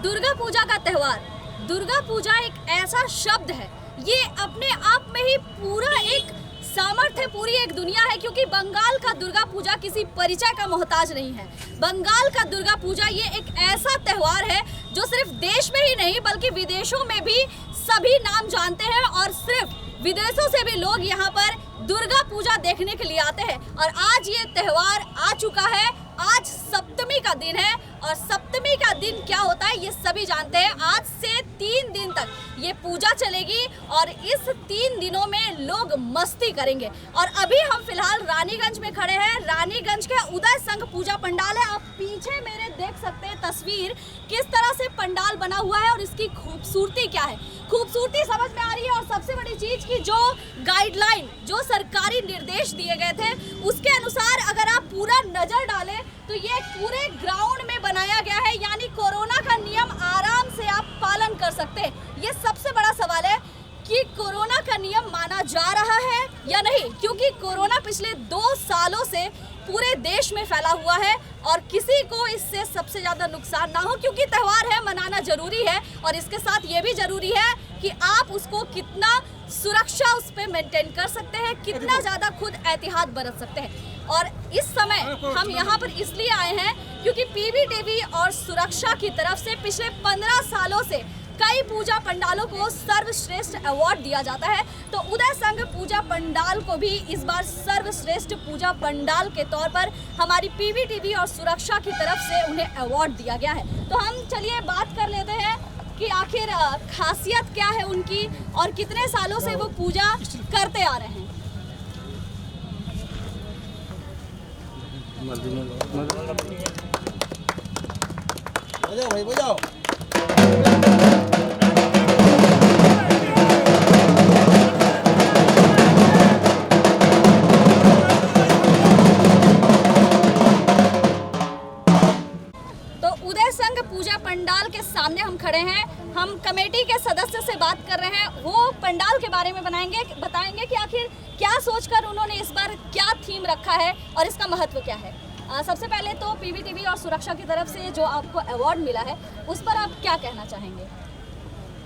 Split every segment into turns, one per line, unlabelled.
दुर्गा पूजा का त्योहार, दुर्गा पूजा एक ऐसा शब्द है, ये अपने आप में ही पूरा एक सामर्थ्य, पूरी एक दुनिया है, क्योंकि बंगाल का दुर्गा पूजा किसी परिचय का मोहताज नहीं है। बंगाल का दुर्गा पूजा ये एक ऐसा त्योहार है जो सिर्फ देश में ही नहीं बल्कि विदेशों में भी सभी नाम जानते हैं, और सिर्फ विदेशों से भी लोग यहाँ पर दुर्गा पूजा देखने के लिए आते हैं। और आज ये त्योहार आ चुका है, आज सप्तमी का दिन है, और सप्तमी का दिन क्या होता है ये सभी जानते हैं। आज से 3 दिन तक ये पूजा चलेगी और इस 3 दिनों में लोग मस्ती करेंगे। और अभी हम फिलहाल रानीगंज में खड़े हैं। रानीगंज के उदय संघ पूजा पंडाल है। आप पीछे मेरे देख सकते हैं तस्वीर, किस तरह से पंडाल बना हुआ है और इसकी खूबसूरती क्या है। खूबसूरती समझ में आ रही है, और सबसे बड़ी चीज की जो गाइडलाइन, जो सरकारी निर्देश दिए गए थे उसके अनुसार अगर आप पूरा नजर डालें तो ये पूरे ग्राउंड में बनाया गया है, यानी कोरोना का नियम आराम से आप पालन कर सकते हैं। ये सबसे बड़ा सवाल है कि कोरोना का नियम माना जा रहा है या नहीं, क्योंकि कोरोना पिछले 2 सालों से पूरे देश में फैला हुआ है और किसी को इससे सबसे ज्यादा नुकसान ना हो, क्योंकि त्योहार है, मनाना जरूरी है। और इसके साथ ये भी जरूरी है कि आप उसको कितना सुरक्षा उस पर मेंटेन कर सकते हैं, कितना ज्यादा खुद एहतियात बरत सकते हैं। और इस समय हम यहाँ पर इसलिए आए हैं क्योंकि पीवीटीवी और सुरक्षा की तरफ से पिछले 15 सालों से कई पूजा पंडालों को सर्वश्रेष्ठ अवार्ड दिया जाता है। तो उदय संघ पूजा पंडाल को भी इस बार सर्वश्रेष्ठ पूजा पंडाल के तौर पर हमारी पीवीटीवी और सुरक्षा की तरफ से उन्हें अवार्ड दिया गया है। तो हम चलिए बात कर लेते हैं कि आखिर खासियत क्या है उनकी और कितने सालों से वो पूजा करते आ रहे हैं।
बजाओ भाई बजाओ।
तो उदय संघ पूजा पंडाल के सामने हम खड़े हैं। हम कमेटी के सदस्य से बात कर रहे हैं, वो पंडाल के बारे में बताएंगे कि आखिर क्या सोचकर उन्होंने इस बार क्या थीम रखा है और इसका महत्व क्या है। सबसे पहले तो पीवीटीवी और सुरक्षा की तरफ से जो आपको अवार्ड मिला है उस पर आप क्या कहना चाहेंगे।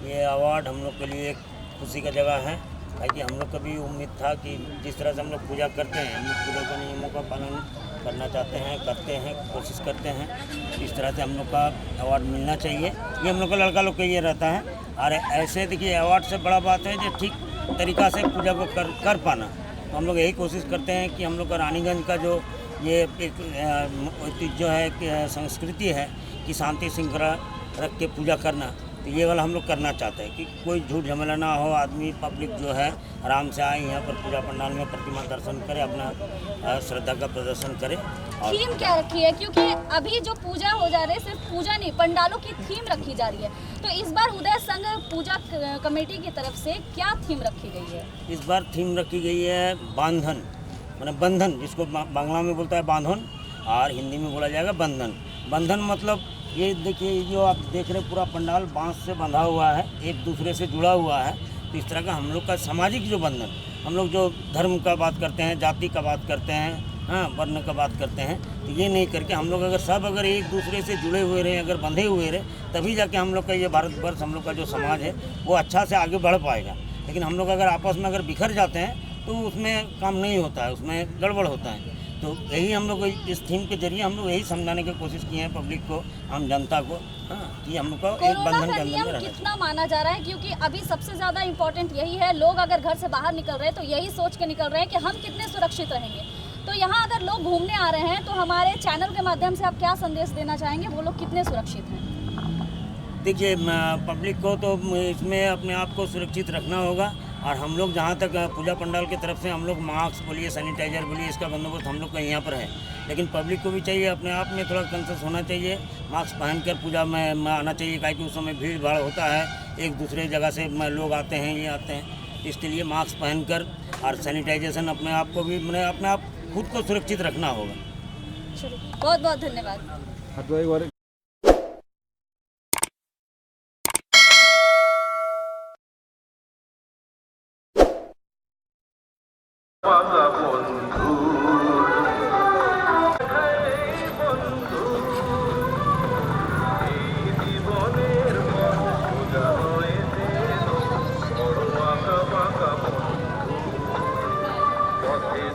ये अवार्ड हम लोग के लिए एक खुशी का जगह है, ताकि हम लोग को भी उम्मीद था कि जिस तरह से हम लोग पूजा करते हैं, हम लोग पूजा के नियमों का पालन करना चाहते हैं, करते हैं, कोशिश करते हैं, इस तरह से हम लोग का अवार्ड मिलना चाहिए। ये हम लोग का लड़का लोग का ये रहता है। और ऐसे देखिए अवार्ड से बड़ा बात है जो ठीक तरीक़ा से पूजा को कर पाना। तो हम लोग यही कोशिश करते हैं कि हम लोग का रानीगंज का जो ये एक जो है संस्कृति है कि शांति श्रृंखला रख के पूजा करना, तो ये वाला हम लोग करना चाहते हैं कि कोई झूठ झमेला ना हो, आदमी पब्लिक जो है आराम से आए यहाँ पर पूजा पंडाल में प्रतिमा दर्शन करे, अपना श्रद्धा का प्रदर्शन करे। और
थीम क्या रखी है, क्योंकि अभी जो पूजा हो जा रही है सिर्फ पूजा नहीं, पंडालों की थीम रखी जा रही है, तो इस बार उदय संघ पूजा कमेटी की तरफ से क्या थीम रखी गई है।
इस बार थीम रखी गई है बांधन, मैंने बंधन, जिसको बांग्ला में बोलता है बांधन और हिंदी में बोला जाएगा बंधन। बंधन मतलब ये देखिए, ये जो आप देख रहे हैं पूरा पंडाल बांस से बंधा हुआ है, एक दूसरे से जुड़ा हुआ है। तो इस तरह का हम लोग का सामाजिक जो बंधन, हम लोग जो धर्म का बात करते हैं, जाति का बात करते हैं, हाँ, वर्ण का बात करते हैं, तो ये नहीं करके हम लोग अगर एक दूसरे से जुड़े हुए रहे, अगर बंधे हुए रहे, तभी जाके हम लोग का ये भारतवर्ष, हम लोग का जो समाज है वो अच्छा से आगे बढ़ पाएगा। लेकिन हम लोग अगर आपस में अगर बिखर जाते हैं तो उसमें काम नहीं होता है, उसमें गड़बड़ होता है। तो यही हम लोग इस थीम के जरिए हम लोग यही समझाने की कोशिश की है पब्लिक को, आम जनता को, हाँ, कि हम लोग को एक
कोरोना
बंधन
का
के अंदर
नियम
में रहना
कितना माना जा रहा है? क्योंकि अभी सबसे ज़्यादा इम्पोर्टेंट यही है, लोग अगर घर से बाहर निकल रहे हैं तो यही सोच के निकल रहे हैं कि हम कितने सुरक्षित रहेंगे। तो यहाँ अगर लोग घूमने आ रहे हैं तो हमारे चैनल के माध्यम से आप क्या संदेश देना चाहेंगे, वो लोग कितने सुरक्षित हैं?
देखिए, पब्लिक को तो इसमें अपने आप को सुरक्षित रखना होगा। और हम लोग जहाँ तक पूजा पंडाल की तरफ से हम लोग मास्क बोलिए, सैनिटाइजर बोलिए, इसका बंदोबस्त हम लोग का यहाँ पर है। लेकिन पब्लिक को भी चाहिए अपने आप में थोड़ा कॉन्शियस होना चाहिए, मास्क पहनकर पूजा में आना चाहिए, क्योंकि उस समय भीड़ भाड़ होता है, एक दूसरे जगह से लोग आते हैं, ये आते हैं। इसके लिए मास्क पहनकर और सैनिटाइजेशन अपने आप को भी, मैंने अपने आप खुद को सुरक्षित रखना होगा।
बहुत बहुत धन्यवाद।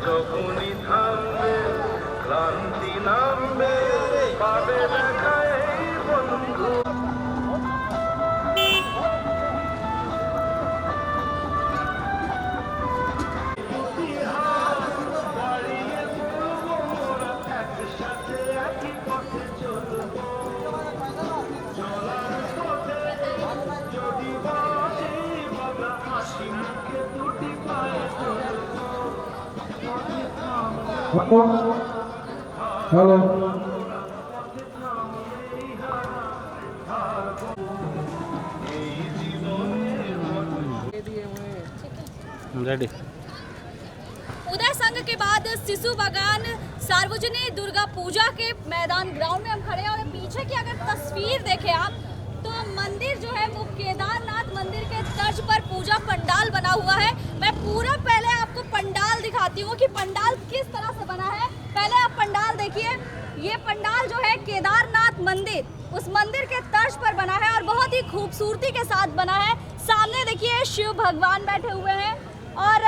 যখনই থামবে ক্লান্তি নামবে পাবে দেখা এই বন্ধু।
Hello ready.
उदय संघ के बाद शिशु बागान सार्वजनिक दुर्गा पूजा के मैदान ग्राउंड में हम खड़े हैं और पीछे की अगर तस्वीर देखें आप तो मंदिर जो है वो केदारनाथ मंदिर के तर्ज पर पूजा पंडाल बना हुआ है। मैं पूरा पहले आपको पंडाल दिखाती हूँ कि पंडाल किस तरह से बना है। पहले आप पंडाल देखिए, ये पंडाल जो है केदारनाथ मंदिर, उस मंदिर के तर्ज पर बना है और बहुत ही खूबसूरती के साथ बना है। सामने देखिए शिव भगवान बैठे हुए हैं और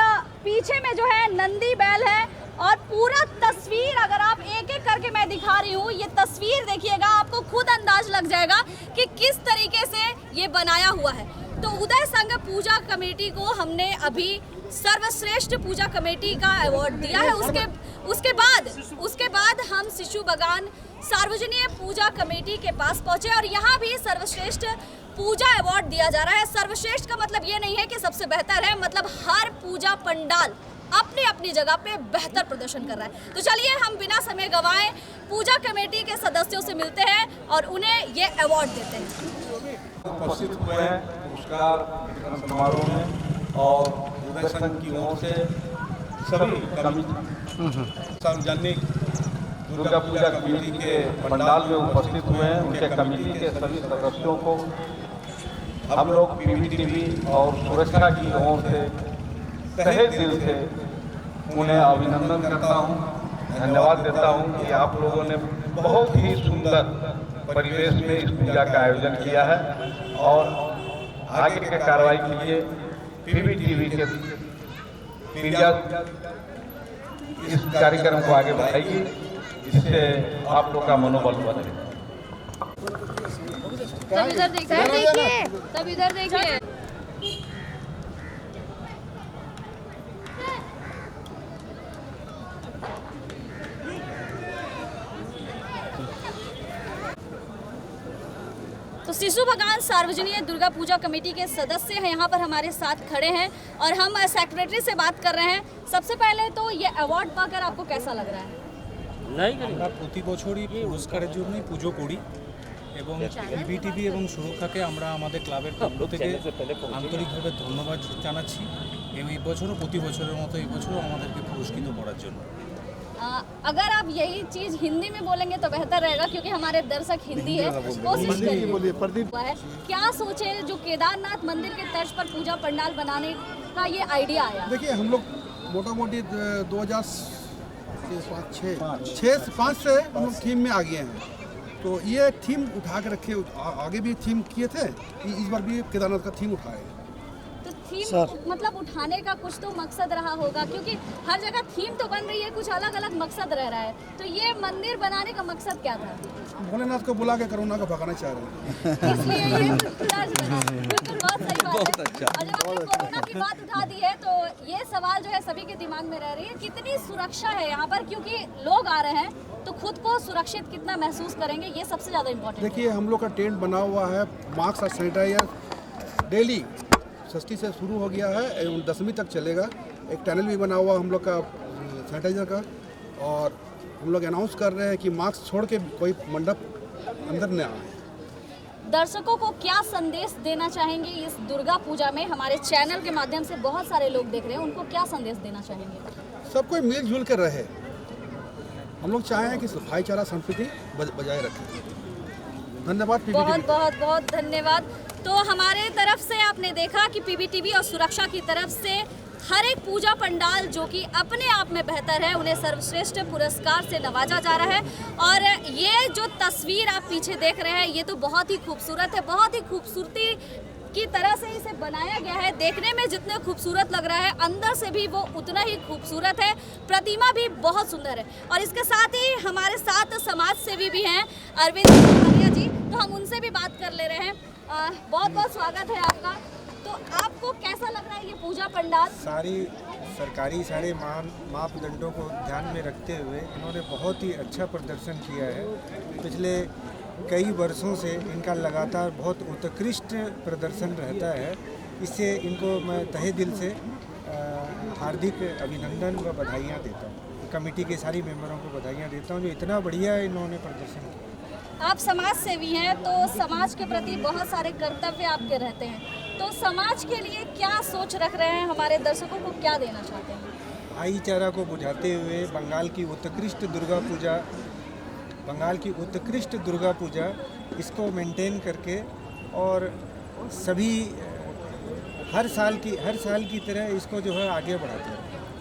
पीछे में जो है नंदी बैल है और पूरा तस्वीर अगर आप एक एक करके मैं दिखा रही हूँ, ये तस्वीर देखिएगा, आपको खुद अंदाज लग जाएगा कि किस तरीके से ये बनाया हुआ है। तो उदय संघ पूजा कमेटी को हमने अभी सर्वश्रेष्ठ पूजा कमेटी का अवार्ड दिया है। उसके बाद हम शिशु बागान सार्वजनिक पूजा कमेटी के पास पहुंचे और यहाँ भी सर्वश्रेष्ठ पूजा अवार्ड दिया जा रहा है। सर्वश्रेष्ठ का मतलब ये नहीं है कि सबसे बेहतर है, मतलब हर पूजा पंडाल अपनी अपनी जगह पे बेहतर प्रदर्शन कर रहा है। तो चलिए हम बिना समय गवाए पूजा कमेटी के सदस्यों से मिलते हैं और उन्हें ये अवार्ड देते हैं।
उपस्थित हुए हैं पुरस्कार वितरण समारोह में और उदय संघ की ओर से सभी सार्वजनिक दुर्गा पूजा कमेटी के पंडाल में उपस्थित हुए हैं उनके कमेटी के सभी सदस्यों को हम लोग पीवीटीवी और सुरक्षा की ओर से तहे दिल से उन्हें अभिनंदन करता हूं, धन्यवाद देता हूं कि आप लोगों ने बहुत ही सुंदर परिवेश में इस पूजा का आयोजन किया है और आगे के कार्रवाई के लिए पीवीटीवी के मीडिया इस कार्यक्रम को आगे बढ़ाएगी, जिससे आप लोग का मनोबल बढ़े।
तब इधर देखिए। तो शिशु बागान सार्वजनिक दुर्गा पूजा कमेटी के सदस्य हैं यहाँ पर हमारे साथ खड़े हैं और हम सेक्रेटरी से बात कर रहे हैं। सबसे पहले तो ये अवार्ड पाकर आपको कैसा लग रहा है?
আমরা প্রতি বছরই পুরস্কারের জন্যই পুজো করি এবং পিভিটিভি এবং সুরক্ষাকে আমরা আমাদের ক্লাবের পক্ষ থেকে আন্তরিকভাবে ধন্যবাদ জানাচ্ছি এবং এই বছরও প্রতি বছরের মতো এই বছরও আমাদেরকে পুরস্কৃত করার জন্য।
अगर आप यही चीज़ हिंदी में बोलेंगे तो बेहतर रहेगा, क्योंकि हमारे दर्शक हिंदी है। कोशिश करिए। क्या सोचे जो केदारनाथ मंदिर के तर्ज पर पूजा पंडाल बनाने का ये आइडिया आया?
देखिए हम लोग मोटा मोटी 2005 से हम लोग थीम में आ गए हैं। तो ये थीम उठा के रखे, आगे भी थीम किए थे, इस बार भी केदारनाथ का थीम उठाए।
तो थीम मतलब उठाने का कुछ तो मकसद रहा होगा, क्योंकि हर जगह थीम तो बन रही है, कुछ अलग अलग मकसद रह रहा है। तो ये मंदिर बनाने का मकसद क्या था?
भोलेनाथ को बुला के कोरोना को भगाना चाह रहे हैं।
इसलिए ये तर्ज बना। बिल्कुल, बहुत सही बात है। और जब आपने कोरोना की बात उठा दी है तो ये सवाल जो है सभी के दिमाग में रह रही है, कितनी सुरक्षा है यहाँ पर, क्योंकि लोग आ रहे हैं तो खुद को सुरक्षित कितना महसूस करेंगे, ये सबसे ज़्यादा इम्पोर्टेंट है।
देखिए हम लोग का टेंट बना हुआ है, मास्क और सैनिटाइजर डेली षष्ठी से शुरू हो गया है एवं 10वीं तक चलेगा। एक टनल भी बना हुआ हम लोग का सैनिटाइजर का, और हम लोग अनाउंस कर रहे हैं कि मास्क छोड़ के कोई मंडप अंदर न आए।
दर्शकों को क्या संदेश देना चाहेंगे इस दुर्गा पूजा में? हमारे चैनल के माध्यम से बहुत सारे लोग देख रहे हैं, उनको क्या संदेश देना चाहेंगे?
सब कोई मिलजुल कर रहे। हम लोग चाहें कि भाईचारा संस्कृति बजाय रखें। धन्यवाद पीबीटीवी।
बहुत बहुत बहुत धन्यवाद। तो हमारे तरफ से आपने देखा कि पीबीटीवी और सुरक्षा की तरफ से हर एक पूजा पंडाल जो कि अपने आप में बेहतर है, उन्हें सर्वश्रेष्ठ पुरस्कार से नवाजा जा रहा है। और ये जो तस्वीर आप पीछे देख रहे हैं, ये तो बहुत ही खूबसूरत है, बहुत ही खूबसूरती की तरह से इसे बनाया गया है। देखने में जितने खूबसूरत लग रहा है, अंदर से भी वो उतना ही खूबसूरत है। प्रतिमा भी बहुत सुंदर है। और इसके साथ ही हमारे साथ समाज सेवी भी हैं, अरविंद आर्या जी, तो हम उनसे भी बात कर ले रहे हैं। बहुत बहुत स्वागत है आपका। तो आपको कैसा लग रहा है ये पूजा पंडाल?
सारी सरकारी सारे मापदंडों को ध्यान में रखते हुए इन्होंने बहुत ही अच्छा प्रदर्शन किया है। पिछले कई वर्षों से इनका लगातार बहुत उत्कृष्ट प्रदर्शन रहता है। इससे इनको मैं तहे दिल से हार्दिक अभिनंदन व बधाइयाँ देता हूँ। कमेटी के सारी मेंबरों को बधाइयाँ देता हूँ जो इतना बढ़िया इन्होंने प्रदर्शन किया।
आप समाज सेवी हैं, तो समाज के प्रति बहुत सारे कर्तव्य आपके रहते हैं। तो समाज के लिए क्या सोच रख रहे हैं? हमारे दर्शकों को क्या देना चाहते हैं?
भाईचारा को बुझाते हुए बंगाल की उत्कृष्ट दुर्गा पूजा इसको मेंटेन करके, और सभी हर साल की तरह इसको जो है आगे बढ़ाते हैं।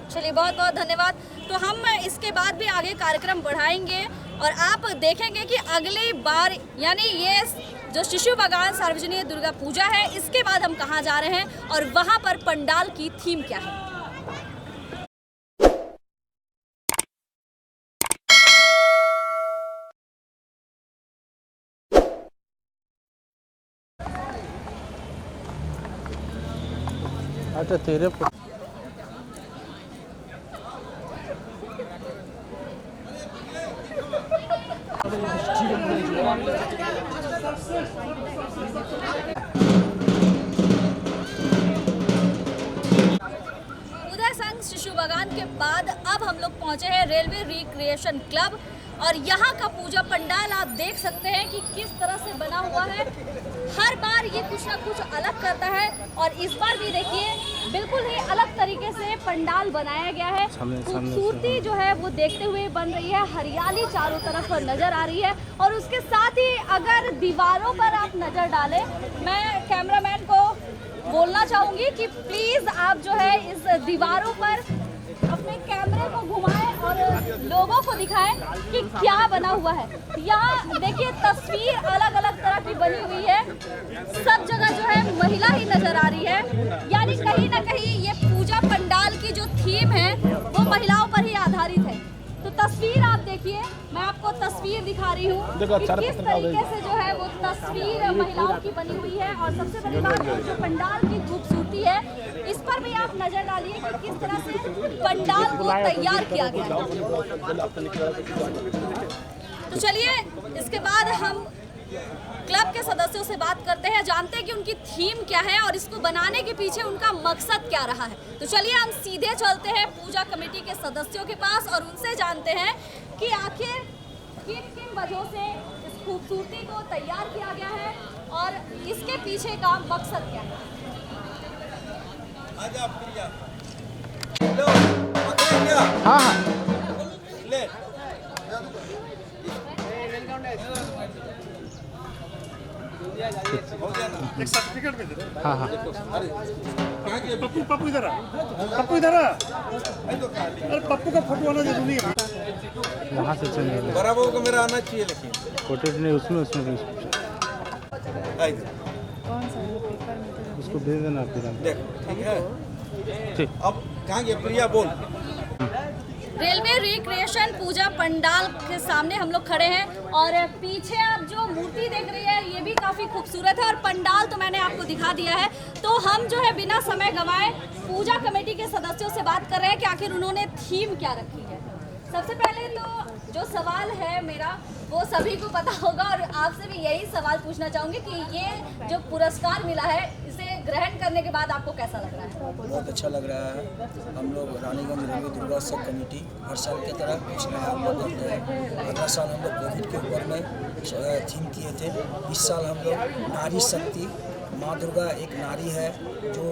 चलिए, बहुत बहुत धन्यवाद। तो हम इसके बाद भी आगे कार्यक्रम बढ़ाएंगे और आप देखेंगे कि अगली बार, यानी ये जो शिशु बागान सार्वजनिक दुर्गा पूजा है, इसके बाद हम कहाँ जा रहे हैं और वहाँ पर पंडाल की थीम क्या है।
अच्छा तेरे
उदय संघ शिशु बागान के बाद अब हम लोग पहुंचे हैं रेलवे रिक्रिएशन क्लब, और यहाँ का पूजा पंडाल आप देख सकते हैं कि किस तरह से बना हुआ है। हर बार ये कुछ ना कुछ अलग करता है, और इस बार भी देखिए बिल्कुल ही अलग तरीके से पंडाल बनाया गया है। खूबसूरती जो है वो देखते हुए बन रही है, हरियाली चारों तरफ नजर आ रही है। और उसके साथ ही अगर दीवारों पर आप नजर डालें, मैं कैमरामैन को बोलना चाहूँगी कि प्लीज़ आप जो है इस दीवारों पर अपने कैमरे को घुमाएं और लोगों को दिखाएं कि क्या बना हुआ है। यहाँ देखिए तस्वीर अलग अलग तरह की बनी हुई है, सब जगह जो है महिला ही नजर आ रही है। यानी कहीं ना कहीं ये पूजा पंडाल की जो थीम है वो महिलाओं पर ही आधारित है। तो तस्वीर आप देखिए, मैं आपको तस्वीर दिखा रही हूँ कि किस तरीके से जो है वो तस्वीर महिलाओं की बनी हुई है। और सबसे बड़ी बात जो पंडाल की खूबसूरती है, इस पर भी आप नजर डालिए कि किस तरह से पंडाल को तैयार किया गया है। तो चलिए इसके बाद हम क्लब के सदस्यों से बात करते हैं, जानते हैं कि उनकी थीम क्या है और इसको बनाने के पीछे उनका मकसद क्या रहा है। तो चलिए हम सीधे चलते हैं पूजा कमेटी के सदस्यों के पास और उनसे जानते हैं कि आखिर किन किन वजहों से इस खूबसूरती को तैयार किया गया है और इसके पीछे का मकसद क्या है।
हाँ हाँ हाँ हाँ
पप्पू इधर अरे पप्पू का फोटो आना जरूरी है।
वहाँ से चलेंगे
बराबर को मेरा आना चाहिए लेकिन
फोटो नहीं उसमें उसको भेज देना फिर हम
देखो ठीक है।
ठीक
अब कहाँ गया प्रिया बोल।
रेलवे रिक्रिएशन पूजा पंडाल के सामने हम लोग खड़े हैं और पीछे आप जो मूर्ति देख रही है ये भी काफ़ी खूबसूरत है और पंडाल तो मैंने आपको दिखा दिया है। तो हम जो है बिना समय गंवाए पूजा कमेटी के सदस्यों से बात कर रहे हैं कि आखिर उन्होंने थीम क्या रखी है। सबसे पहले तो जो सवाल है मेरा वो सभी को पता होगा और आपसे भी यही सवाल पूछना चाहूँगी कि ये जो पुरस्कार मिला है इसे ग्रहण करने के बाद आपको कैसा लग रहा है?
बहुत अच्छा लग रहा है। हम लोग रानीगंज रेलवे दुर्गा उत्सव कमेटी हर साल की तरह कुछ नया हम लोग करते हैं। अगला साल हम लोग कोविड के ऊपर में थीम किए थे। इस साल हम लोग नारी शक्ति, माँ दुर्गा एक नारी है जो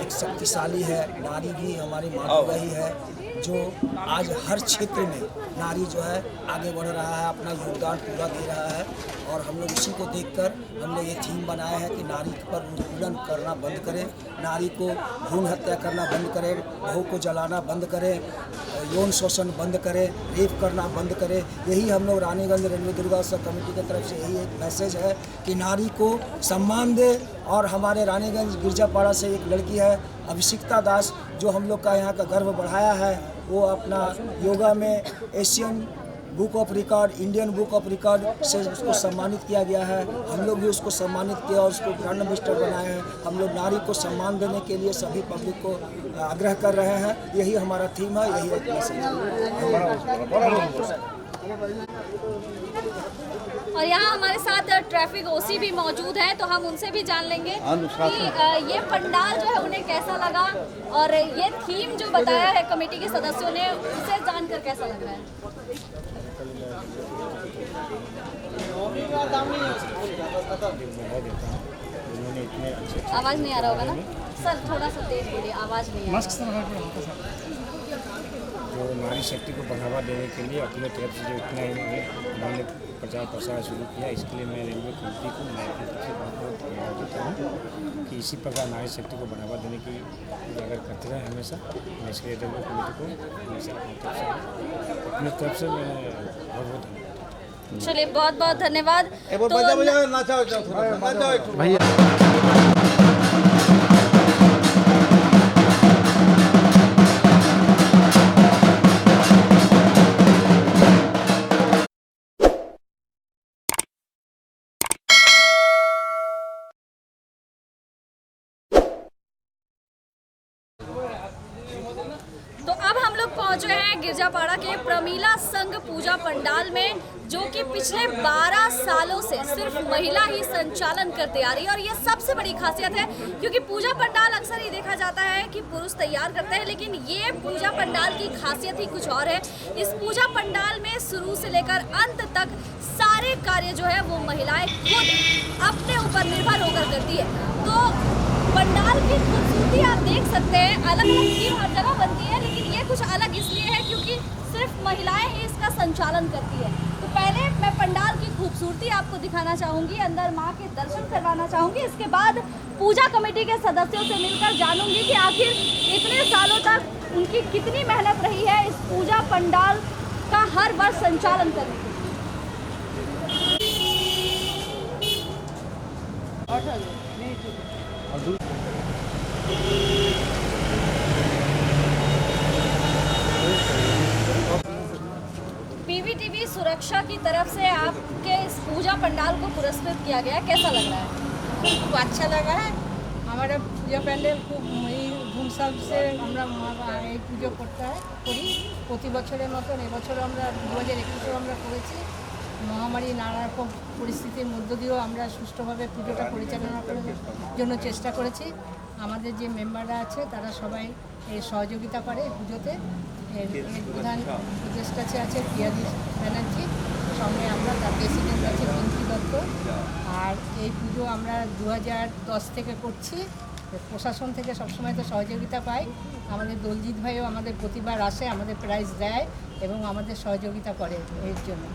एक शक्तिशाली है। नारी भी हमारी माँ दुर्गा ही है जो आज हर क्षेत्र में नारी जो है आगे बढ़ रहा है, अपना योगदान पूरा दे रहा है। और हम लोग उसी को देखकर हम लोग ये थीम बनाया है कि नारी पर उत्पीड़न करना बंद करें, नारी को भ्रूण हत्या करना बंद करें, बहू को जलाना बंद करें, यौन शोषण बंद करें, रेप करना बंद करें। यही हम लोग रानीगंज रेलवे दुर्गा उत्सव कमेटी की तरफ से यही एक मैसेज है कि नारी को सम्मान दे। और हमारे रानीगंज गिरजापाड़ा से एक लड़की है अभिषिक्ता दास जो हम लोग का यहाँ का गर्व बढ़ाया है। वो अपना योगा में Asian book of record, Indian book of record से उसको सम्मानित किया गया है। हम लोग भी उसको सम्मानित किया और उसको ब्रांड एम्बेसडर बनाए हैं। हम लोग नारी को सम्मान देने के लिए सभी पब्लिक को आग्रह कर रहे हैं। यही हमारा थीम है, यही एक मैसेज है।
और यहाँ हमारे साथ ट्रैफिक ओसी भी मौजूद है तो हम उनसे भी जान लेंगे कि ये पंडाल जो है उन्हें कैसा लगा और ये थीम जो बताया है कमेटी के सदस्यों ने उसे जानकर कैसा लग रहा है। आवाज़ नहीं आ रहा होगा ना सर, थोड़ा सा तेज बोलिए, आवाज़ नहीं आ रही।
जो नारी शक्ति को बढ़ावा देने के लिए अपने तरफ से जो इतना उन्होंने प्रचार प्रसार शुरू किया, इसके लिए मैं रेलवे कमेटी को मैं बहुत धन्यवाद देता हूँ कि इसी प्रकार नारी शक्ति को बढ़ावा देने की अगर करते रहे हमेशा। मैं इसके लिए रेलवे कमेटी को हमेशा अपनी तरफ से मैं बहुत बहुत धन्यवाद।
चलिए बहुत बहुत धन्यवाद। तो अब हम लोग पहुंच गए हैं गिरजापाड़ा के प्रमीला संघ पूजा पंडाल में जो कि पिछले 12 सालों से सिर्फ महिला ही संचालन करते आ रही है। और ये सबसे बड़ी खासियत है क्योंकि पूजा पंडाल अक्सर ही देखा जाता है कि पुरुष तैयार करते हैं, लेकिन ये पूजा पंडाल की खासियत ही कुछ और है। इस पूजा पंडाल में शुरू से लेकर अंत तक सारे कार्य जो है वो महिलाएं खुद अपने ऊपर निर्भर होकर करती है। तो पंडाल की खूबसूरती आप देख सकते हैं, अलग अलग थीम हर जगह बनती है, लेकिन ये कुछ अलग इसलिए है क्योंकि सिर्फ महिलाएं ही इसका संचालन करती है। तो पहले मैं पंडाल की खूबसूरती आपको दिखाना चाहूँगी, अंदर माँ के दर्शन करवाना चाहूँगी। इसके बाद पूजा कमेटी के सदस्यों से मिलकर जानूंगी कि आखिर इतने सालों तक उनकी कितनी मेहनत रही है इस पूजा पंडाल का हर वर्ष संचालन करने के लिए। पीवीटीवी सुरक्षा की तरफ से आपके इस पूजा पंडाल को पुरस्कृत किया गया, कैसा लग रहा है?
खूब अच्छा लगा है। हमारा पूजा पंडाल खूब धूमधाम से আমরা এই পুজো করি প্রতি বছরের মতন এবছরও আমরা 2021 আমরা করেছি। মহামারী নানা রকম পরিস্থিতির মধ্য দিয়েও আমরা সুষ্ঠুভাবে পুজোটা পরিচালনা করার জন্য চেষ্টা করেছি। আমাদের যে মেম্বাররা আছে তারা সবাই এই সহযোগিতা করে পুজোতে। এর প্রধান উপদেষ্টা আছে পিয়াদি ব্যানার্জি, সঙ্গে আমরা তার প্রেসিডেন্ট আছে পিঙ্কি দত্ত। আর এই পুজো আমরা 2010 থেকে করছি। প্রশাসন থেকে সবসময় তো সহযোগিতা পাই। আমাদের দলজিৎ ভাইও আমাদের প্রতিবার আসে, আমাদের প্রাইজ দেয় এবং আমাদের সহযোগিতা করে এর জন্য।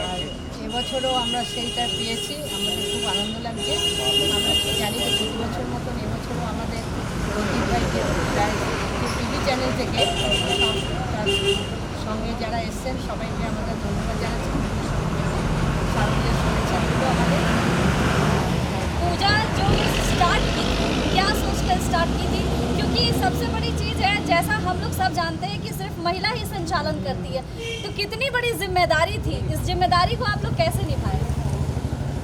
আর এবছরও আমরা সেইটা পেয়েছি, আমাদের খুব আনন্দ লাগছে। আমরা জানি যে প্রতি বছর মতন এবছরও আমাদের রঞ্জিত ভাইকে প্রায় টিভি চ্যানেল থেকে তার সঙ্গে যারা এসছেন সবাইকে আমাদের ধন্যবাদ জানাচ্ছি। শারদীয় শুভেচ্ছাগুলো আমাদের।
पूजा जो स्टार्ट की क्या सोचकर स्टार्ट की थी, क्योंकि सबसे बड़ी चीज़ है जैसा हम लोग सब जानते हैं कि सिर्फ महिला ही संचालन करती है, तो कितनी बड़ी जिम्मेदारी थी, इस जिम्मेदारी को आप लोग कैसे निभाए?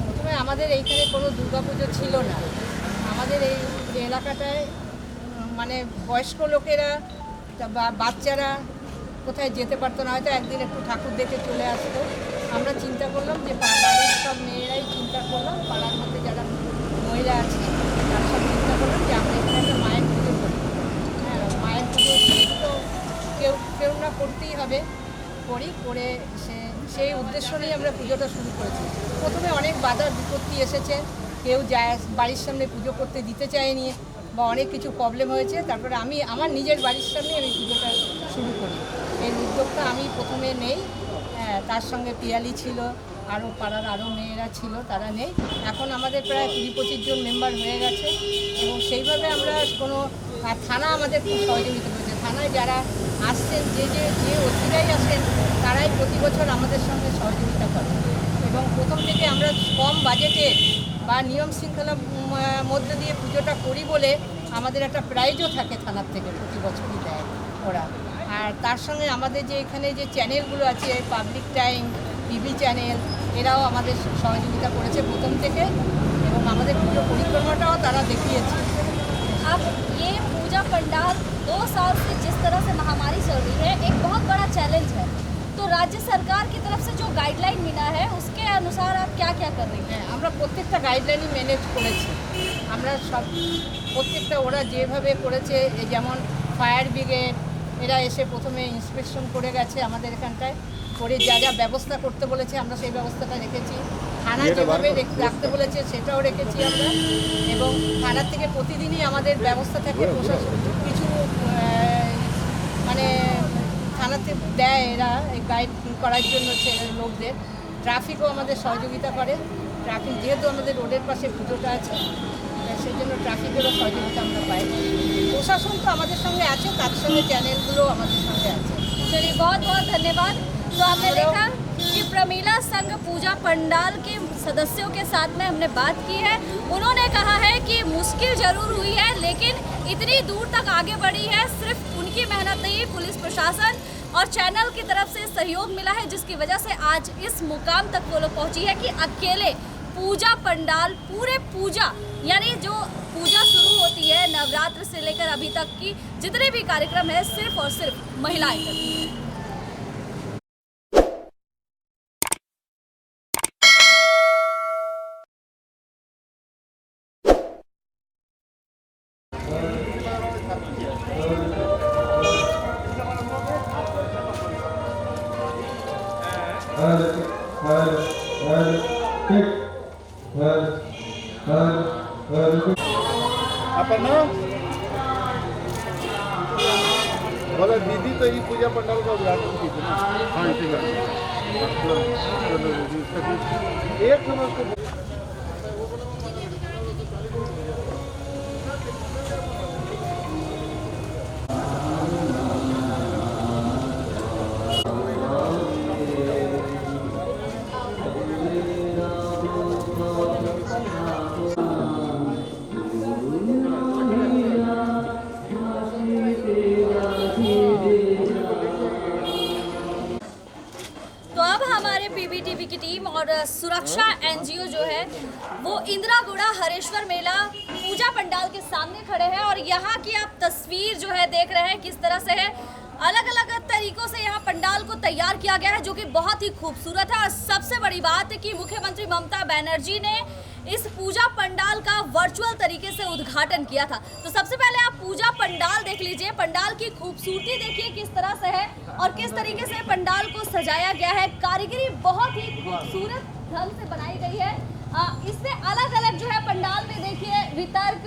প্রথমে আমাদের এইখানে কোনো দুর্গাপুজো ছিল না। আমাদের এই এলাকাটায় মানে বয়স্ক লোকেরা বা বাচ্চারা কোথায় যেতে পারতো না, হয়তো একদিন একটু ঠাকুর দেখে চলে আসতো। আমরা চিন্তা করলাম যে বাড়ির সব মেয়েরাই চিন্তা করলাম, পাড়ার মধ্যে যারা মহিলা আছে তার সব চিন্তা করলাম যে আমরা এখানে একটা মায়ের পুজো করি। হ্যাঁ, মায়ের পুজো তো কেউ না করতেই হবে, করে সেই উদ্দেশ্য নিয়ে আমরা পুজোটা শুরু করেছি। প্রথমে অনেক বাধা বিপত্তি এসেছে, কেউ যায় বাড়ির সামনে পুজো করতে দিতে চায়নি বা অনেক কিছু প্রবলেম হয়েছে। তারপরে আমি আমার নিজের বাড়ির সামনে আমি পুজোটা শুরু করি। এই উদ্যোগটা আমি প্রথমে নেই, তার সঙ্গে পিয়ালি ছিল, আরও পাড়ার আরও মেয়েরা ছিল, তারা নেই। এখন আমাদের প্রায় 20-25 জন মেম্বার হয়ে গেছে এবং সেইভাবে আমরা কোনো থানা আমাদের খুব সহযোগিতা করেছে। থানায় যারা আসছেন যে অতিথিরাই আসেন তারাই প্রতি বছর আমাদের সঙ্গে সহযোগিতা করে এবং প্রথম থেকে আমরা কম বাজেটে বা নিয়ম শৃঙ্খলার মধ্যে দিয়ে পুজোটা করি বলে আমাদের একটা প্রাইজও থাকে থানার থেকে, প্রতি বছরই দেয় ওরা। আর তার সঙ্গে আমাদের যে এখানে যে চ্যানেলগুলো আছে, পাবলিক টাইম, টিভি চ্যানেল, এরাও আমাদের সহযোগিতা করেছে প্রথম থেকে এবং আমাদের পুজো পরিক্রমাটাও তারা দেখিয়েছে।
अब ये पूजा पंडाल 2 साल से जिस तरह से महामारी चल रही है, एक बहुत बड़ा चैलेंज है, तो राज्य सरकार की तरफ से जो गाइडलाइन मिला है उसके अनुसार आप क्या क्या कर रही हैं?
আমরা প্রত্যেকটা গাইডলাইনই ম্যানেজ করেছি। আমরা সব প্রত্যেকটা ওরা যেভাবে করেছে, যেমন ফায়ার ব্রিগেড এরা এসে প্রথমে ইন্সপেকশন করে গেছে আমাদের এখানটায়, করে যা যা ব্যবস্থা করতে বলেছে আমরা সেই ব্যবস্থাটা রেখেছি। থানা যেভাবে রাখতে বলেছে সেটাও রেখেছি আমরা এবং থানার থেকে প্রতিদিনই আমাদের ব্যবস্থা থাকে। প্রশাসন কিছু মানে থানাতে দেয় এরা গাইড করার জন্য লোকদের। ট্রাফিকও আমাদের সহযোগিতা করে। ট্রাফিক যেহেতু আমাদের রোডের পাশে পুজোটা আছে সেই জন্য ট্রাফিকেরও সহযোগিতা আমরা পাই। প্রশাসন তো আমাদের সঙ্গে আছে, তার সঙ্গে চ্যানেলগুলো আমাদের সঙ্গে আছে।
चलिए बहुत बहुत धन्यवाद। तो आपने देखा कि प्रमीला संघ पूजा पंडाल के सदस्यों के साथ में हमने बात की है। उन्होंने कहा है कि मुश्किल ज़रूर हुई है लेकिन इतनी दूर तक आगे बढ़ी है सिर्फ उनकी मेहनत नहीं, पुलिस प्रशासन और चैनल की तरफ से सहयोग मिला है, जिसकी वजह से आज इस मुकाम तक वो लोग पहुँची है कि अकेले पूजा पंडाल पूरे पूजा यानी जो पूजा शुरू होती है नवरात्र से लेकर अभी तक की जितने भी कार्यक्रम है सिर्फ और सिर्फ महिलाएं करती हैं।
अपना बोला दीदी तो ये पूजा पंडाल का उद्घाटन की थी। हाँ इसी का एक नंबर को
तो अब हमारे पीबीटीवी की टीम और सुरक्षा एनजीओ जो है वो इंदिरा गुड़ा हरेश्वर मेला पूजा पंडाल के सामने खड़े हैं और यहाँ की आप तस्वीर जो है देख रहे हैं किस तरह से है। अलग अलग तरीकों से यहाँ पंडाल को तैयार किया गया है जो कि बहुत ही खूबसूरत है। और सबसे बड़ी बात है कि मुख्यमंत्री ममता बनर्जी ने इस पूजा पंडाल का वर्चुअल तरीके से उद्घाटन किया था। तो सबसे पहले आप पूजा पंडाल देख लीजिए, पंडाल की खूबसूरती देखिए किस तरह से है और किस तरीके से पंडाल को सजाया गया है। कारीगरी बहुत ही खूबसूरत ढंग से बनाई गई है। इससे अलग अलग जो है पंडाल में देखिए वितर्क,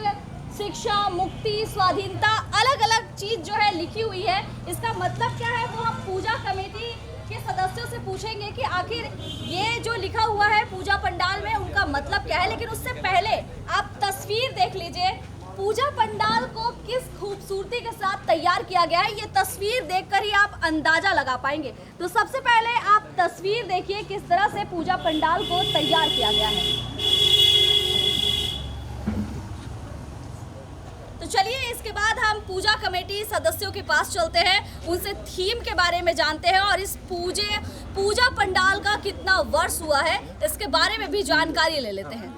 शिक्षा, मुक्ति, स्वाधीनता, अलग अलग चीज जो है लिखी हुई है। इसका मतलब क्या है वो हम पूजा कमेटी के सदस्यों से पूछेंगे कि आखिर ये जो लिखा हुआ है पूजा पंडाल में उनका मतलब क्या है। लेकिन उससे पहले आप तस्वीर देख लीजिए, पूजा पंडाल को किस खूबसूरती के साथ तैयार किया गया है, ये तस्वीर देखकर ही आप अंदाजा लगा पाएंगे। तो सबसे पहले आप तस्वीर देखिए किस तरह से पूजा पंडाल को तैयार किया गया है। तो चलिए इसके बाद हम पूजा कमेटी सदस्यों के पास चलते हैं, उनसे थीम के बारे में जानते हैं और इस पूजा पंडाल का कितना वर्ष हुआ है इसके बारे में भी जानकारी ले लेते हैं।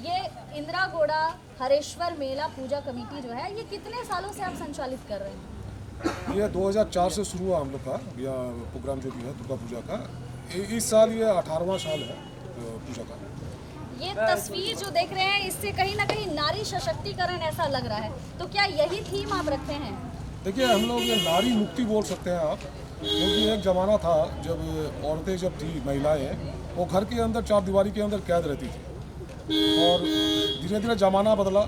ये इंदिरा गोड़ा हरेश्वर मेला पूजा कमेटी जो है, ये कितने सालों से आप संचालित कर रहे हैं?
ये 2004 से शुरू हुआ हम लोग का यह प्रोग्राम जो भी है दुर्गा पूजा का। इस साल ये 18वां साल है पूजा का।
ये तस्वीर जो देख रहे हैं इससे कहीं ना कहीं नारी सशक्तिकरण ऐसा लग रहा है, तो क्या यही थीम आप रखे हैं?
देखिए, हम लोग ये नारी मुक्ति बोल सकते हैं आप, क्योंकि एक ज़माना था जब औरतें जब थी, महिलाएं वो घर के अंदर चार दीवारी के अंदर कैद रहती थी और धीरे धीरे ज़माना बदला,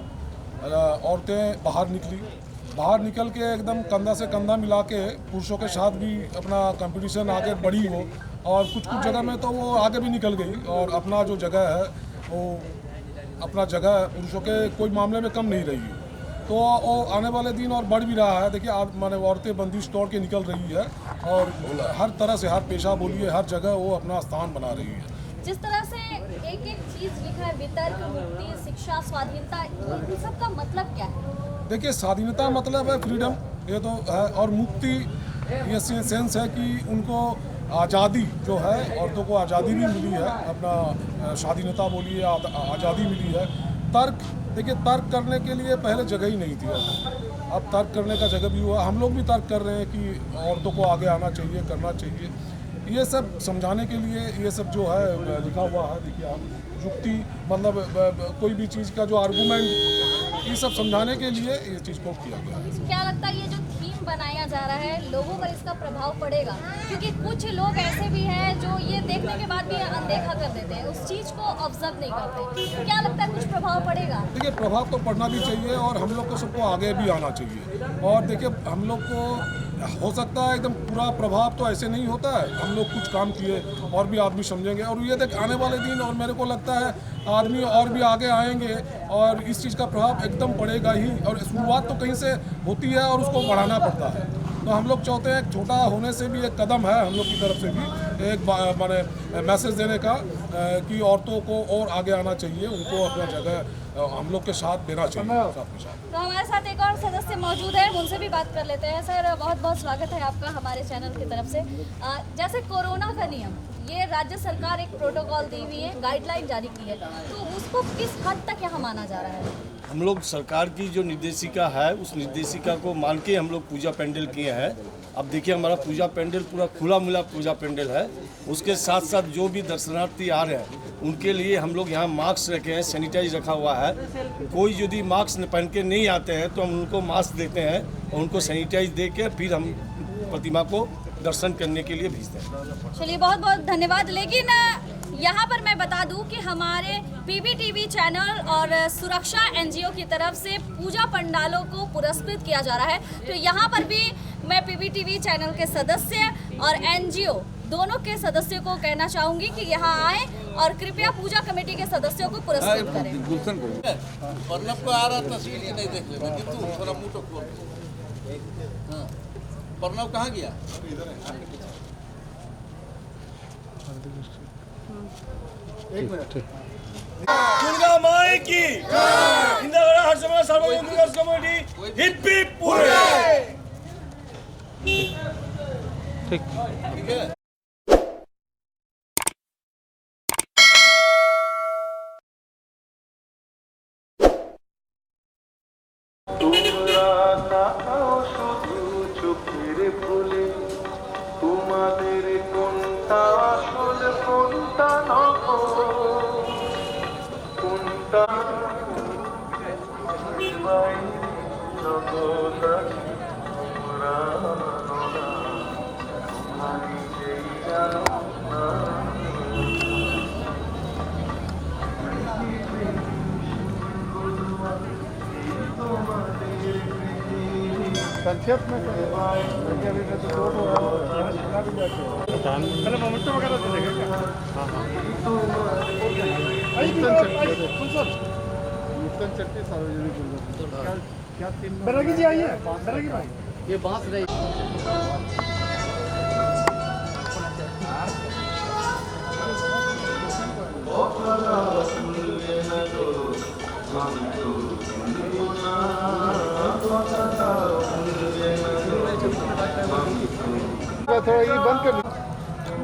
औरतें बाहर निकल के एकदम कंधा से कंधा मिला के पुरुषों के साथ भी अपना कंपटीशन आगे बढ़ी हो और कुछ जगह में तो वो आगे भी निकल गई और अपना जो जगह है वो अपना जगह पुरुषों के कोई मामले में कम नहीं रही है। तो वो आने वाले दिन और बढ़ भी रहा है। देखिए, माने औरतें बंदिश तोड़ के निकल रही है और हर तरह से, हर पेशा बोलिए, हर जगह वो अपना स्थान बना रही है।
जिस तरह से एक एक चीज़ लिखा है, वितर्क, मुक्ति, शिक्षा, स्वाधीनता, इन सब का मतलब क्या है?
देखिए, स्वाधीनता मतलब है फ्रीडम, ये तो है, और मुक्ति ये सेंस है कि उनको आज़ादी जो है, औरतों को आज़ादी भी मिली है, अपना स्वाधीनता बोलिए, आज़ादी मिली है। तर्क, देखिए, तर्क करने के लिए पहले जगह ही नहीं थी, अब तर्क करने का जगह भी हुआ। हम लोग भी तर्क कर रहे हैं कि औरतों को आगे आना चाहिए, करना चाहिए। ये सब समझाने के लिए ये सब जो है लिखा हुआ है। देखिए आप, युक्ति मतलब कोई भी चीज़ का जो आर्गूमेंट, ये सब समझाने के लिए ये चीज़ को किया गया है।
क्या लगता है ये जो थीम बनाया जा रहा है, लोगों पर इसका प्रभाव पड़ेगा? क्योंकि कुछ लोग ऐसे भी हैं जो ये देखने के बाद भी अनदेखा कर देते हैं, उस चीज़ को ऑब्जर्व नहीं करते। क्या लगता है कुछ प्रभाव पड़ेगा?
देखिए, प्रभाव तो पड़ना भी चाहिए और हम लोग को सबको आगे भी आना चाहिए। और देखिए, हम लोग को हो सकता है एकदम पूरा प्रभाव तो ऐसे नहीं होता है, हम लोग कुछ काम किए और भी आदमी समझेंगे और ये देख आने वाले दिन, और मेरे को लगता है आदमी और भी आगे आएंगे और इस चीज़ का प्रभाव एकदम पड़ेगा ही। और शुरुआत तो कहीं से होती है और उसको बढ़ाना पड़ता है। तो हम लोग चाहते हैं छोटा होने से भी एक कदम है हम लोग की तरफ से भी एक माने मैसेज देने का कि औरतों को और आगे आना चाहिए, उनको अपना जगह हम लोग के साथ देना चाहिए, सबके साथ।
तो हमारे साथ एक और सदस्य मौजूद है, उनसे भी बात कर लेते हैं। सर, बहुत बहुत स्वागत है आपका हमारे चैनल की तरफ से। जैसे कोरोना का नियम, ये राज्य सरकार एक प्रोटोकॉल दी हुई है, गाइडलाइन जारी की है, तो उसको किस हद तक यहाँ माना जा रहा है?
हम लोग सरकार की जो निर्देशिका है उस निर्देशिका को मान के हम लोग पूजा पेंडल किए हैं। अब देखिए, हमारा पूजा पेंडल पूरा खुला मिला पूजा पेंडल है। उसके साथ साथ जो भी दर्शनार्थी आ रहे हैं उनके लिए हम लोग यहाँ मास्क रखे हैं, सैनिटाइज रखा हुआ है। कोई यदि मास्क पहन के नहीं आते हैं तो हम उनको मास्क देते हैं और उनको सैनिटाइज दे के फिर हम प्रतिमा को दर्शन करने के लिए भेजते हैं।
चलिए, बहुत बहुत धन्यवाद। लेकिन यहाँ पर मैं बता दूं कि हमारे PBTV चैनल और सुरक्षा NGO की तरफ से पूजा पंडालों को पुरस्कृत किया जा रहा है। तो यहाँ पर भी मैं PBTV चैनल के सदस्य और NGO दोनों के सदस्यों को कहना चाहूँगी कि यहाँ आए और कृपया पूजा कमेटी के सदस्यों को पुरस्कृत करें।
पर्णव को आ रहा तस्वीर नहीं देख लेना, किंतु थोड़ा मुँह तो खोल। पर्णव कहाँ गया? एक मिनट।
दुर्गा माई की इंदिरा गोड़ा हर्षवर्धन सार्वजनिक दुर्गा कमेटी हिप हिप पूरे।
ठीक है।
শুধু চোখের ভুলে তোমাদের কোনটা আসল কোনটা নকল, কোনটা
संक्षेप में क्योंकि अभी मैं तो लोड हो रहा हूँ भी जाते हैं पहले मोमेंट वगैरह दे देगा क्या? हाँ हाँ नूतन चट्टी सार्वजनिक क्या थीम बरगी जी आइए बरगी भाई ये बात रही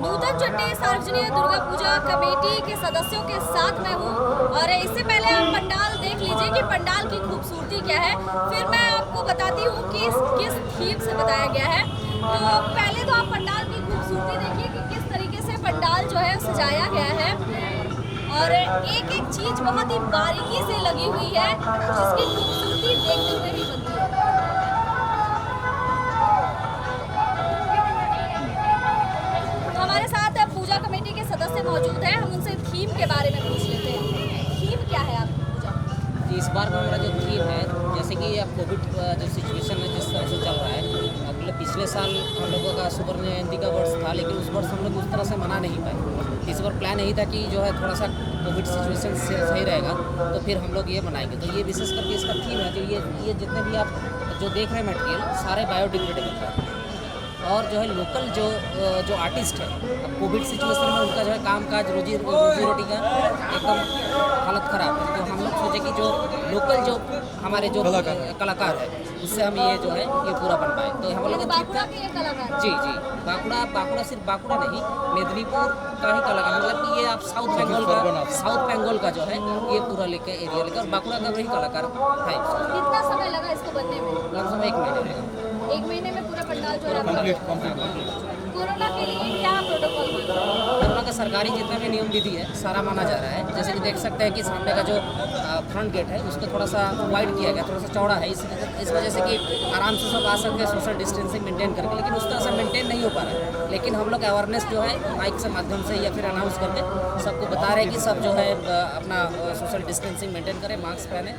नूतन चट्टी सार्वजनिक दुर्गा पूजा कमेटी के सदस्यों के साथ मैं हूँ और इससे पहले आप पंडाल देख लीजिए कि पंडाल की खूबसूरती क्या है, फिर मैं आपको बताती हूँ कि किस थीम से बताया गया है। तो पहले तो आप पंडाल की खूबसूरती देखिए कि किस तरीके से पंडाल जो है सजाया गया है और एक एक चीज बहुत ही बारीकी से लगी हुई है जिसकी खूबसूरती देखते हुए ही बनती है। तो हमारे साथ पूजा कमेटी के सदस्य मौजूद हैं, हम उनसे थीम के बारे में पूछ लेते हैं। थीम क्या है आपकी पूजा?
इस बार का हमारा जो थीम है, जैसे कि अब कोविड जो सिचुएशन है जिस तरह से चल रहा है, अगले पिछले साल हम लोगों का सुवर्ण जयंती का वर्ष था, लेकिन उस वर्ष हम लोग उस तरह से मना नहीं पाए। इस बार प्लान यही था कि जो है थोड़ा सा कोविड सिचुएशन से सही रहेगा तो फिर हम लोग ये बनाएंगे। तो ये विशेष करके इसका थीम है जो ये जितने भी आप जो देख रहे हैं मटेरियल सारे बायोडिग्रेडेबल है और जो है लोकल जो आर्टिस्ट है, अब कोविड सिचुएशन में उनका जो है काम काज रोजी रोटी का एकदम हालत ख़राब है, तो हम लोग सोचे कि जो लोकल जो हमारे जो कलाकार है उससे हम ये जो है ये पूरा बन पाए। तो हम लोग जी बांकुड़ा सिर्फ बांकुड़ा नहीं, मेदिनीपुर का ही कलाकार, मतलब कि ये आप साउथ बंगाल का जो है ये पूरा लेके एरिया लेकर और बांकुड़ा का वही कलाकार है।
कितना समय लगा इसको बनने में?
कम से कम 1 महीने लगा।
1 महीने में पूरा पंडाल जो है कोरोना के लिए क्या प्रोटोकॉल?
कोरोना का सरकारी जितना भी नियम विधि है सारा माना जा रहा है। जैसे कि देख सकते हैं कि सामने का जो फ्रंट गेट है उसको थोड़ा सा वाइड किया गया, थोड़ा सा चौड़ा है, इस वजह से कि आराम से सब आ सकते हैं सोशल डिस्टेंसिंग मेंटेन करके, लेकिन उस तरह से मेंटेन नहीं हो पा रहा है। लेकिन हम लोग अवेयरनेस जो है माइक से माध्यम से या फिर अनाउंस करके सबको बता रहे हैं कि सब जो है अपना सोशल डिस्टेंसिंग मेंटेन करें, मास्क पहने।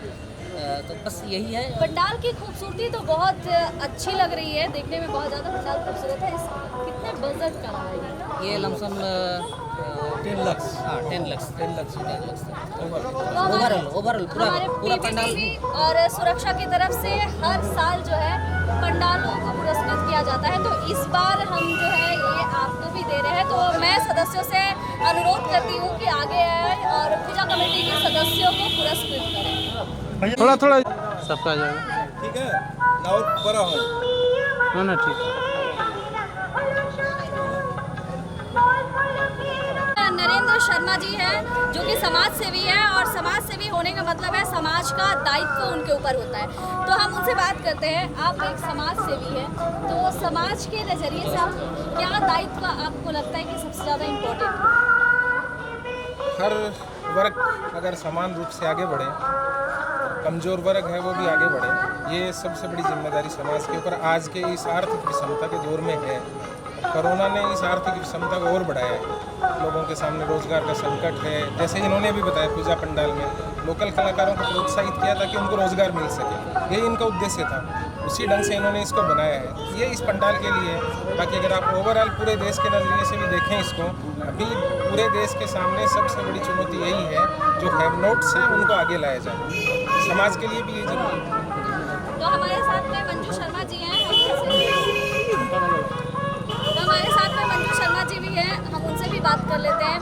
तो बस यही है।
पंडाल की खूबसूरती तो बहुत अच्छी लग रही है, देखने में बहुत ज़्यादा पंडाल खूबसूरत है। कितने बजट का है
ये? लमसम 10 लाख। हाँ 10 लाख ओवरऑल पूरा पंडाल।
और सुरक्षा की तरफ से हर साल जो है पंडालों को पुरस्कृत किया जाता है, तो इस बार हम जो है ये आपको भी दे रहे हैं। तो मैं सदस्यों से अनुरोध करती हूँ कि आगे आए और पूजा कमेटी के सदस्यों को पुरस्कृत करें।
थोड़ा सबका आ जाएगा।
ठीक है लाउड बड़ा हो
ना ठीक है।
नरेंद्र शर्मा जी हैं जो कि समाज सेवी हैं और समाज सेवी होने का मतलब है समाज का दायित्व उनके ऊपर होता है। तो हम उनसे बात करते हैं। आप एक समाज सेवी हैं, तो समाज के नज़रिए से आप क्या दायित्व आपको लगता है कि सबसे ज़्यादा इम्पोर्टेंट है?
हर वर्ग अगर समान रूप से आगे बढ़े, कमज़ोर वर्ग है वो भी आगे बढ़े, ये सबसे बड़ी जिम्मेदारी समाज के ऊपर आज के इस आर्थिक विषमता के दौर में है। कोरोना ने इस आर्थिक विषमता को और बढ़ाया है, लोगों के सामने रोजगार का संकट है। जैसे इन्होंने भी बताया पूजा पंडाल में लोकल कलाकारों को प्रोत्साहित किया ताकि उनको रोजगार मिल सके, ये इनका उद्देश्य था। उसी ढंग से इन्होंने इसको बनाया है। ये इस पंडाल के लिए, बाकी अगर आप ओवरऑल पूरे देश के नज़रिए से भी देखें इसको, अभी पूरे देश के सामने सबसे बड़ी चुनौती यही है जो हैव नोट्स हैं उनको आगे लाया जाए, समाज के लिए भी ये जरूरी है।
तो हमारे साथ में मंजू शर्मा जी हैं, मंजू शर्मा जी भी हैं, हम उनसे भी बात कर लेते हैं।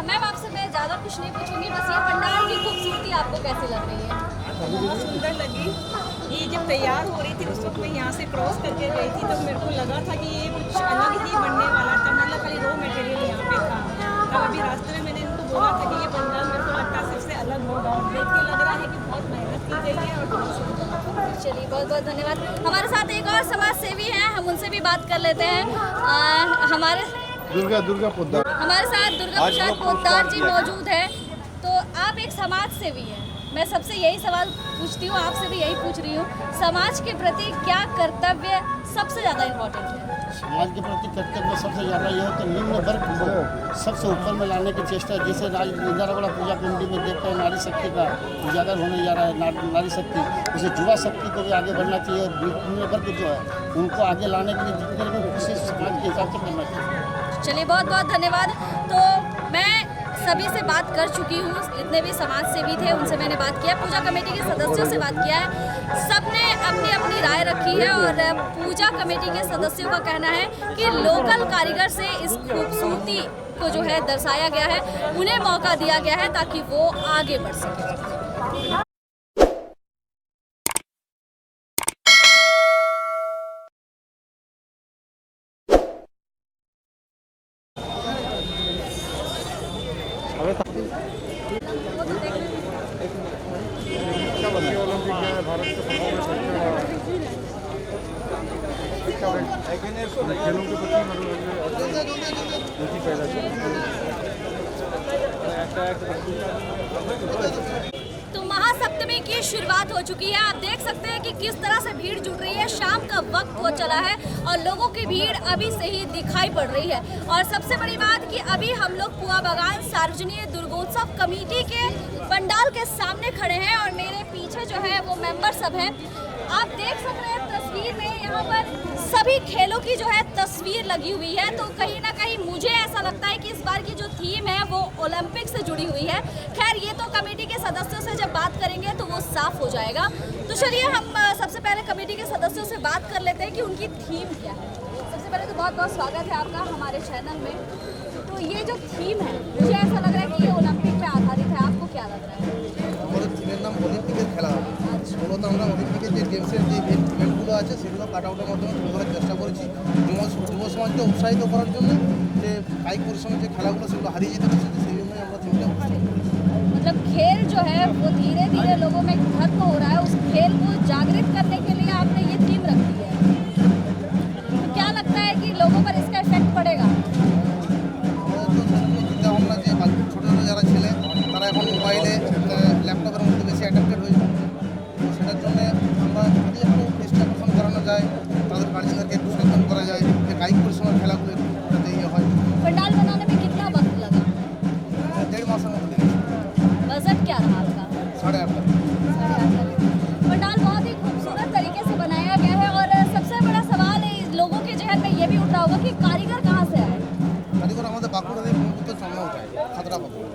मैम आपसे मैं ज़्यादा कुछ नहीं पूछूंगी, बस ये पंडाल की खूबसूरती आपको कैसी लग रही है?
बहुत सुंदर लगी। ये जब तैयार हो रही थी उस वक्त मैं यहाँ से क्रॉस करके गई थी तो मेरे को लगा था कि ये कुछ अलग ही बनने वाला था, मतलब खाली रॉ मटेरियल यहाँ पे था। तब अभी रास्ते में मैंने इनको बोला था कि ये पंडाल मेरे को लगता है सबसे अलग होगा, और देख के लग रहा है कि बहुत मेहनत की गई है। और
चलिए बहुत बहुत धन्यवाद। हमारे साथ एक और समाज सेवी हैं, हम उनसे भी बात कर लेते हैं। हमारे
पोद्दार
हमारे साथ दुर्गा प्रसाद पोद्दार जी मौजूद है। तो आप एक समाज सेवी हैं, मैं सबसे यही सवाल पूछती हूँ, आपसे भी यही पूछ रही हूँ, समाज के प्रति क्या कर्तव्य सबसे ज़्यादा इम्पोर्टेंट है?
समाज के प्रति कर्तव्य सबसे ज़्यादा ये है कि निम्न वर्ग को सबसे ऊपर में लाने की चेष्टा है। जैसे इंदिरागढ़ पूजा कमेटी में देखते हैं नारी शक्ति का उजागर होने जा रहा है, नारी शक्ति, जैसे युवा शक्ति को भी आगे बढ़ना चाहिए। निम्न वर्ग जो है उनको आगे लाने के लिए जितने भी कोशिश समाज के हिसाब से करना चाहिए।
चलिए, बहुत बहुत धन्यवाद। तो मैं सभी से बात कर चुकी हूँ, जितने भी समाज सेवी थे उनसे मैंने बात किया, पूजा कमेटी के सदस्यों से बात किया है, सबने अपनी अपनी राय रखी है और पूजा कमेटी के सदस्यों का कहना है कि लोकल कारीगर से इस खूबसूरती को जो है दर्शाया गया है, उन्हें मौका दिया गया है ताकि वो आगे बढ़ सके।
खेलों के प्रति
तो महासप्तमी की शुरुआत हो चुकी है। आप देख सकते हैं कि किस तरह से भीड़ जुट रही है। शाम का वक्त हो चला है और लोगों की भीड़ अभी से ही दिखाई पड़ रही है। और सबसे बड़ी बात कि अभी हम लोग पुआ बागान सार्वजनिक दुर्गोत्सव कमेटी के पंडाल के सामने खड़े हैं और मेरे पीछे जो है वो मेंबर सब हैं। आप देख सकते हैं तस्वीर में यहाँ पर सभी खेलों की जो है तस्वीर लगी हुई है। तो कहीं ना कहीं मुझे ऐसा लगता है कि इस बार की जो थीम है वो ओलंपिक से जुड़ी हुई है। खैर, ये तो कमेटी के सदस्यों से जब बात करेंगे तो वो साफ हो जाएगा। तो चलिए हम सबसे पहले कमेटी के सदस्यों से बात कर लेते हैं कि उनकी थीम क्या है। सबसे पहले तो बहुत बहुत स्वागत है आपका हमारे चैनल में। तो ये जो थीम है, मुझे ऐसा लग रहा है कि ये ओलंपिक पे आधारित है, आपको क्या लग रहा है?
আমাদের থিমের নাম অলিম্পিকের খেলা। মূলত আমরা অলিম্পিকের যে গেমসের যে ইভেন্টগুলো আছে সেগুলো কাট আউটের মাধ্যমে তুলে ধরার চেষ্টা করেছি যুব সমাজকে উৎসাহিত করার জন্য, যে কায়িক পরিশ্রমের যে খেলাগুলো সেগুলো হারিয়ে যেতে বসেছে, সেই জন্যই আমরা থিমটা উপস্থাপন করেছি।
मतलब खेल जो है वो धीरे धीरे लोगों में खत्म हो रहा है, उस खेल को जागृत करने के लिए आपने ये थीम रखी है। तो क्या लगता है कि लोगों पर इसका इफेक्ट पड़ेगा?
চিন্তা ভাবনা যে ছোটো ছোটো যারা ছেলে তারা এখন মোবাইলে ল্যাপটপের মধ্যে বেশি অ্যাডাপ্টেড হয়ে যাচ্ছে। তো সেটার জন্য আমরা যদি একটু চেষ্টা আকর্ষণ করানো যায়, তাদের গার্জিয়ানদেরকে একটু সচেতন করা যায় যে কায়িক পরিশ্রমের খেলাগুলো একটু যাতে ইয়ে হয়।
पंडाल बनाने में कितना वक्त लगा?
1.5 मासेর মতো লেগেছে।
बजट क्या रहा आपका?
8.5 लाख।
पंडाल बहुत ही खूबसूरत तरीके से बनाया गया है और सबसे बड़ा सवाल है लोगों के जहन में ये भी उठ रहा होगा कि कारीगर कहाँ से आए?
कारीगर हमारे बांकुड़ा से ब्रह्मपुत्र सामना होता है, खतरा बांकुड़ा।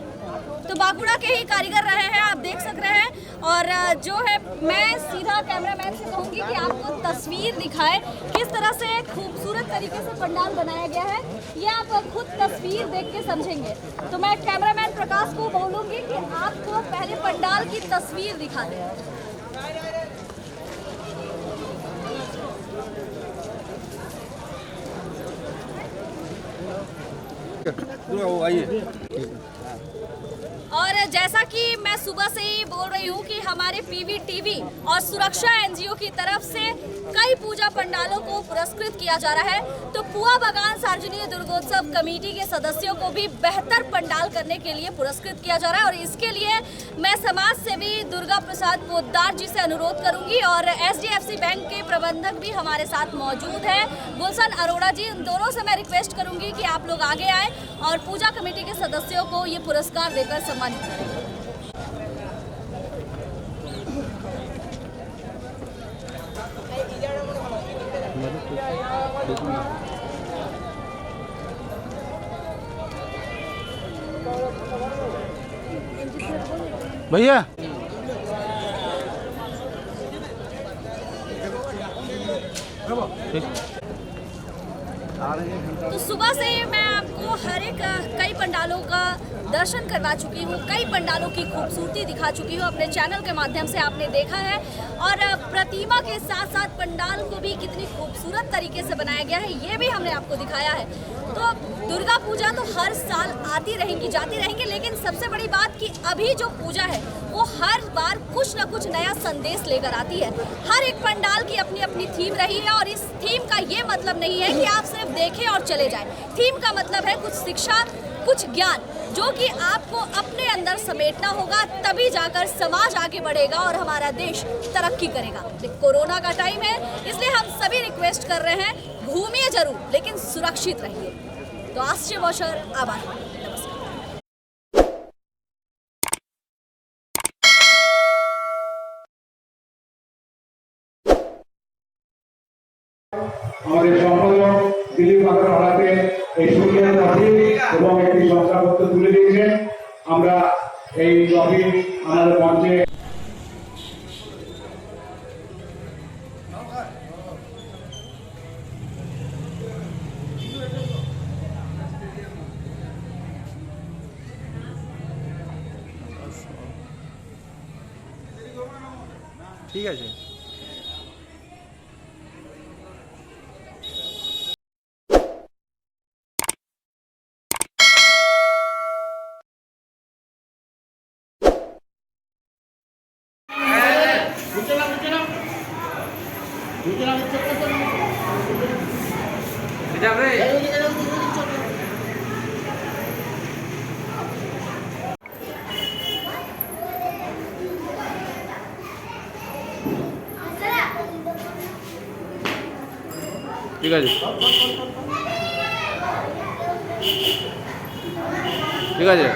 तो बांकुड़ा के ही कारीगर रहे हैं, आप देख सक रहे हैं। और जो है मैं सीधा कैमरामैन से कहूँगी कि आपको तस्वीर दिखाए किस तरह से खूबसूरत तरीके से पंडाल बनाया गया है, ये आप खुद तस्वीर देख के समझेंगे। तो मैं कैमरामैन प्रकाश को बोलूँगी कि आपको पहले पंडाल की तस्वीर दिखा दें। और जैसा कि मैं सुबह से ही बोल रही हूँ कि हमारे पीवीटीवी और सुरक्षा एनजीओ की तरफ से कई पूजा पंडालों को पुरस्कृत किया जा रहा है। तो पुआ बागान सार्वजनिक दुर्गोत्सव कमेटी के सदस्यों को भी बेहतर पंडाल करने के लिए पुरस्कृत किया जा रहा है। और इसके लिए मैं समाज सेवी दुर्गा प्रसाद पोद्दार जी से अनुरोध करूंगी और HDFC बैंक के प्रबंधक भी हमारे साथ मौजूद है, गुलशन अरोड़ा जी, उन दोनों से मैं रिक्वेस्ट करूंगी कि आप लोग आगे आए और पूजा कमेटी के सदस्यों को ये पुरस्कार देकर सम्मानित करें।
भैया
तो सुबह से मैं आपको हर एक कई पंडालों का दर्शन करवा चुकी हूँ, कई पंडालों की खूबसूरती दिखा चुकी हूँ, अपने चैनल के माध्यम से आपने देखा है। और प्रतिमा के साथ साथ पंडाल को भी कितनी खूबसूरत तरीके से बनाया गया है ये भी हमने आपको दिखाया है। तो दुर्गा पूजा तो हर साल आती रहेंगी, जाती रहेंगी, लेकिन सबसे बड़ी बात कि अभी जो पूजा है वो हर बार कुछ ना कुछ नया संदेश लेकर आती है। हर एक पंडाल की अपनी अपनी थीम रही है और इस थीम का ये मतलब नहीं है कि आप सिर्फ देखें और चले जाएं। थीम का मतलब है कुछ शिक्षा कुछ ज्ञान जो कि आपको अपने अंदर समेटना होगा, तभी जाकर समाज आगे बढ़ेगा और हमारा देश तरक्की करेगा। कोरोना का टाइम है, इसलिए हम सभी रिक्वेस्ट कर रहे हैं, घूमिए जरूर लेकिन सुरक्षित रहिए। तो आश्चर्य वॉशर आभार।
আমাদের সম্পাদক দিলীপ মাথার হাতে এই সুন্দর ট্রফি এবং একটি শংসাপত্র তুলে দিয়েছেন। আমরা এই ট্রফি আমাদের মঞ্চে
ঠিক আছে। ঠিক আছে, ঠিক আছে।